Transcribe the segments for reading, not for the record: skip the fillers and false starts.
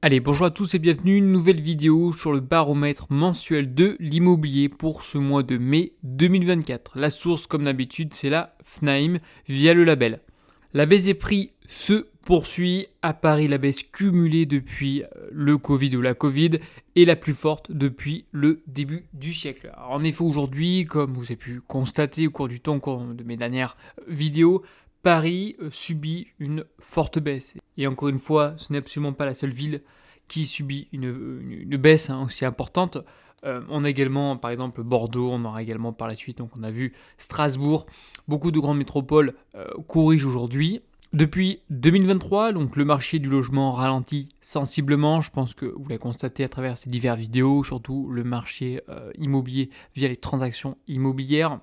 Allez, bonjour à tous et bienvenue, une nouvelle vidéo sur le baromètre mensuel de l'immobilier pour ce mois de mai 2024. La source, comme d'habitude, c'est la FNAIM via le label. La baisse des prix se poursuit. À Paris, la baisse cumulée depuis le Covid ou la Covid est la plus forte depuis le début du siècle. Alors, en effet, aujourd'hui, comme vous avez pu constater au cours du temps, au cours de mes dernières vidéos, Paris subit une forte baisse. Et encore une fois, ce n'est absolument pas la seule ville qui subit une baisse aussi importante. On a également, par exemple, Bordeaux, on aura également par la suite, donc on a vu Strasbourg. Beaucoup de grandes métropoles corrigent aujourd'hui. Depuis 2023, donc le marché du logement ralentit sensiblement. Je pense que vous l'avez constaté à travers ces diverses vidéos, surtout le marché immobilier via les transactions immobilières.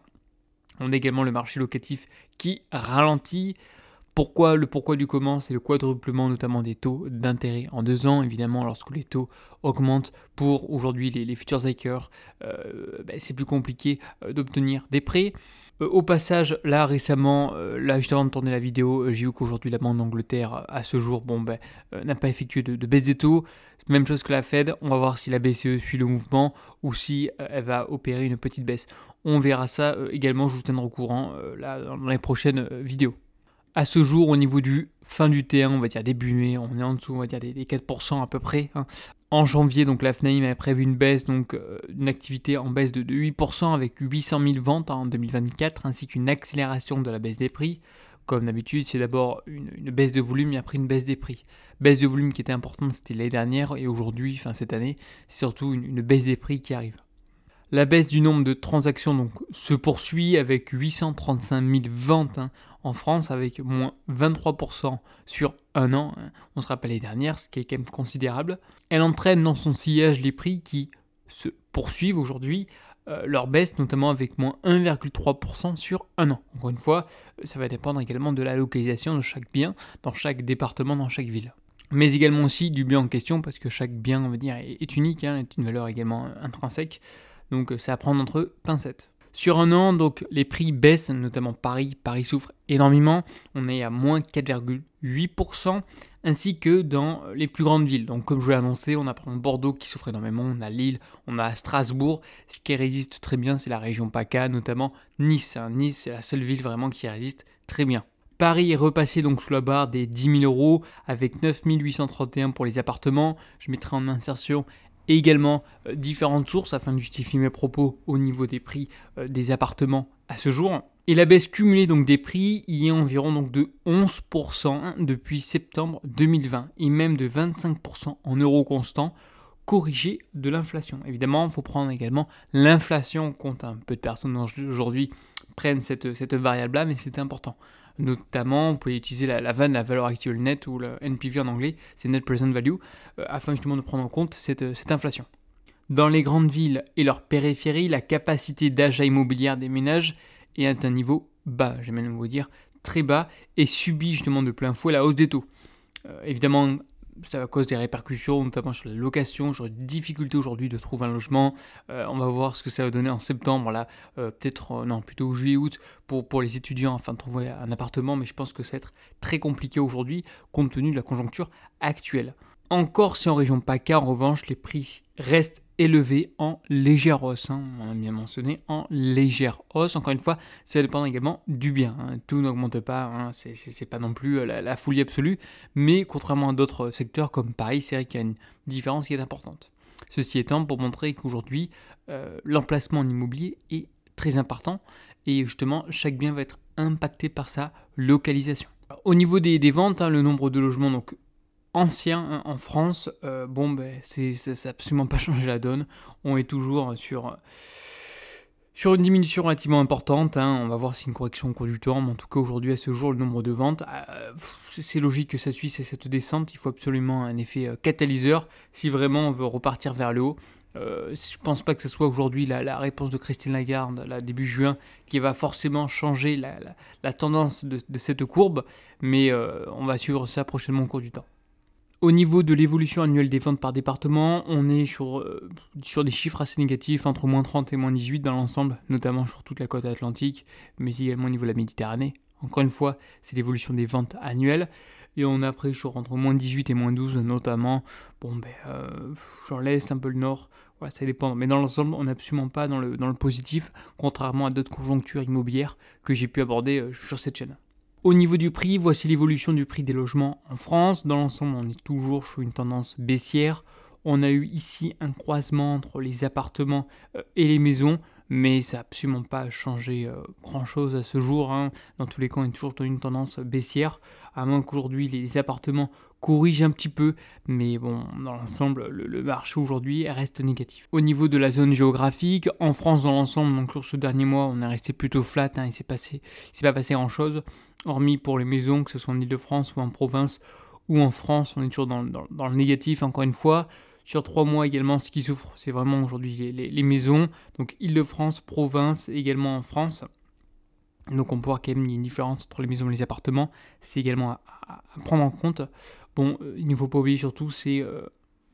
On a également le marché locatif qui ralentit. Le pourquoi du comment, c'est le quadruplement notamment des taux d'intérêt en 2 ans. Évidemment, lorsque les taux augmentent pour aujourd'hui les futurs acquéreurs, c'est plus compliqué d'obtenir des prêts. Au passage, là récemment, juste avant de tourner la vidéo, j'ai vu qu'aujourd'hui la Banque d'Angleterre à ce jour n'a pas effectué de baisse des taux. Même chose que la Fed, on va voir si la BCE suit le mouvement ou si elle va opérer une petite baisse. On verra ça également, je vous tiendrai au courant dans les prochaines vidéos. À ce jour, au niveau du fin du T1, on va dire début mai, on est en dessous, on va dire des 4% à peu près. En janvier, donc la FNAIM avait prévu une baisse, donc une activité en baisse de 8% avec 800 000 ventes en 2024, ainsi qu'une accélération de la baisse des prix. Comme d'habitude, c'est d'abord une baisse de volume et après une baisse des prix. Baisse de volume qui était importante, c'était l'année dernière, et aujourd'hui, cette année, c'est surtout une baisse des prix qui arrive. La baisse du nombre de transactions donc, se poursuit avec 835 000 ventes en France, avec moins 23% sur un an. On se rappelle les dernières, ce qui est quand même considérable. Elle entraîne dans son sillage les prix qui se poursuivent aujourd'hui. Leur baisse notamment avec moins 1,3% sur un an. Encore une fois, ça va dépendre également de la localisation de chaque bien, dans chaque département, dans chaque ville. Mais également aussi du bien en question, parce que chaque bien, on va dire, est unique, est une valeur également intrinsèque. Donc c'est à prendre entre pincettes. Sur un an, donc les prix baissent, notamment Paris. Paris souffre énormément. On est à moins 4,8%, ainsi que dans les plus grandes villes. Donc comme je l'ai annoncé, on a par exemple Bordeaux qui souffre énormément, on a Lille, on a Strasbourg. Ce qui résiste très bien, c'est la région PACA, notamment Nice. Nice, c'est la seule ville vraiment qui résiste très bien. Paris est repassé donc sous la barre des 10 000 euros avec 9 831 pour les appartements. Je mettrai en insertion et également différentes sources afin de justifier mes propos au niveau des prix des appartements à ce jour. Et la baisse cumulée donc des prix y est environ donc de 11% depuis septembre 2020 et même de 25% en euros constants, corrigé de l'inflation. Évidemment, il faut prendre également l'inflation en compte. Peu de personnes aujourd'hui prennent cette variable-là, mais c'est important. Notamment, vous pouvez utiliser la vanne, la valeur actuelle nette ou le NPV en anglais, c'est Net Present Value, afin justement de prendre en compte cette inflation. Dans les grandes villes et leurs périphéries, la capacité d'achat immobilière des ménages est à un niveau bas, j'aime même vous dire très bas, et subit justement de plein fouet la hausse des taux. Évidemment, ça va cause des répercussions, notamment sur la location. J'aurais des difficultés aujourd'hui de trouver un logement. On va voir ce que ça va donner en septembre, là, plutôt juillet-août pour les étudiants afin de trouver un appartement. Mais je pense que ça va être très compliqué aujourd'hui compte tenu de la conjoncture actuelle. En Corse et en région PACA, en revanche, les prix restent élevés en légère hausse. On a bien mentionné en légère hausse. Encore une fois, ça dépend également du bien. Tout n'augmente pas, c'est pas non plus la folie absolue. Mais contrairement à d'autres secteurs comme Paris, c'est vrai qu'il y a une différence qui est importante. Ceci étant, pour montrer qu'aujourd'hui, l'emplacement en immobilier est très important. Et justement, chaque bien va être impacté par sa localisation. Au niveau des ventes, le nombre de logements donc anciens en France, ça n'a absolument pas changé la donne. On est toujours sur une diminution relativement importante. On va voir si une correction au cours du temps, mais en tout cas aujourd'hui à ce jour, le nombre de ventes, c'est logique que ça suisse cette descente. Il faut absolument un effet catalyseur si vraiment on veut repartir vers le haut. Je ne pense pas que ce soit aujourd'hui la réponse de Christine Lagarde, début juin, qui va forcément changer la tendance de cette courbe, mais on va suivre ça prochainement au cours du temps. Au niveau de l'évolution annuelle des ventes par département, on est sur des chiffres assez négatifs, entre moins 30 et moins 18 dans l'ensemble, notamment sur toute la côte atlantique, mais également au niveau de la Méditerranée. Encore une fois, c'est l'évolution des ventes annuelles. et on a après sur entre moins 18 et moins 12 notamment. Bon ben genre l'Est, un peu le Nord, voilà, ça dépend. Mais dans l'ensemble, on n'est absolument pas dans le positif, contrairement à d'autres conjonctures immobilières que j'ai pu aborder sur cette chaîne. Au niveau du prix, voici l'évolution du prix des logements en France. Dans l'ensemble, on est toujours sur une tendance baissière. On a eu ici un croisement entre les appartements et les maisons, mais ça n'a absolument pas changé grand-chose à ce jour. Dans tous les cas, on est toujours dans une tendance baissière, à moins qu'aujourd'hui les appartements corrigent un petit peu, mais bon, dans l'ensemble, le marché aujourd'hui reste négatif. Au niveau de la zone géographique, en France dans l'ensemble, donc sur ce dernier mois, on est resté plutôt flat, il ne s'est pas passé grand-chose, hormis pour les maisons, que ce soit en Ile-de-France ou en province ou en France, on est toujours dans le négatif, encore une fois. Sur 3 mois également, ce qui souffre, c'est vraiment aujourd'hui les maisons. Donc Île-de-France, province, également en France. Donc on peut voir quand même qu'il y a une différence entre les maisons et les appartements. C'est également à prendre en compte. Bon, il ne faut pas oublier surtout, c'est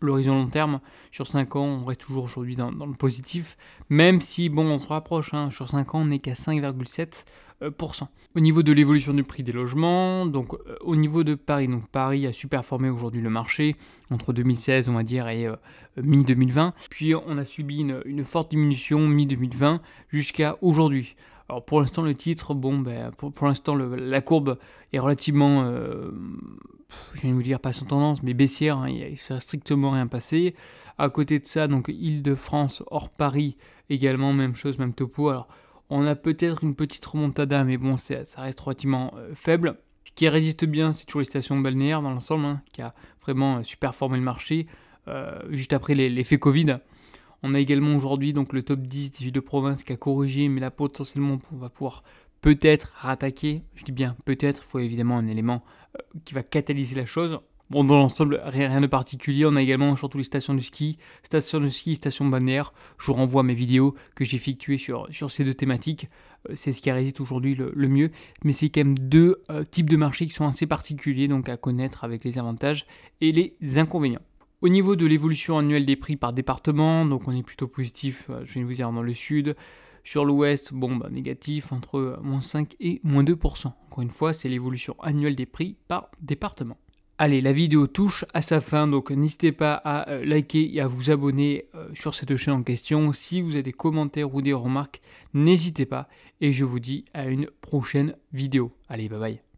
l'horizon long terme. Sur 5 ans, on reste toujours aujourd'hui dans le positif. Même si, bon, on se rapproche. Sur 5 ans, on n'est qu'à 5,7%. Au niveau de l'évolution du prix des logements, donc au niveau de Paris, donc Paris a superformé aujourd'hui le marché entre 2016 on va dire et mi-2020, puis on a subi une forte diminution mi-2020 jusqu'à aujourd'hui. Alors pour l'instant le titre, bon ben pour l'instant la courbe est relativement, je viens de vous dire pas sans tendance, mais baissière, il ne s'est strictement rien passé. À côté de ça, donc Île-de-France hors Paris également, même chose, même topo. Alors on a peut-être une petite remontada, mais bon, ça reste relativement faible. Ce qui résiste bien, c'est toujours les stations balnéaires dans l'ensemble, qui a vraiment superformé le marché, juste après l'effet Covid. On a également aujourd'hui donc le top 10 des villes de province qui a corrigé, mais là potentiellement on va pouvoir peut-être rattaquer. Je dis bien peut-être, il faut évidemment un élément qui va catalyser la chose. Bon, dans l'ensemble, rien de particulier. On a également surtout les stations de ski, stations balnéaires. Je vous renvoie à mes vidéos que j'ai effectuées sur ces deux thématiques. C'est ce qui résiste aujourd'hui le mieux. Mais c'est quand même deux types de marchés qui sont assez particuliers, donc à connaître avec les avantages et les inconvénients. Au niveau de l'évolution annuelle des prix par département, donc on est plutôt positif, je viens de vous dire, dans le sud. Sur l'ouest, bon, négatif, entre moins 5 et moins 2%. Encore une fois, c'est l'évolution annuelle des prix par département. Allez, la vidéo touche à sa fin, donc n'hésitez pas à liker et à vous abonner sur cette chaîne en question. Si vous avez des commentaires ou des remarques, n'hésitez pas. Et je vous dis à une prochaine vidéo. Allez, bye bye.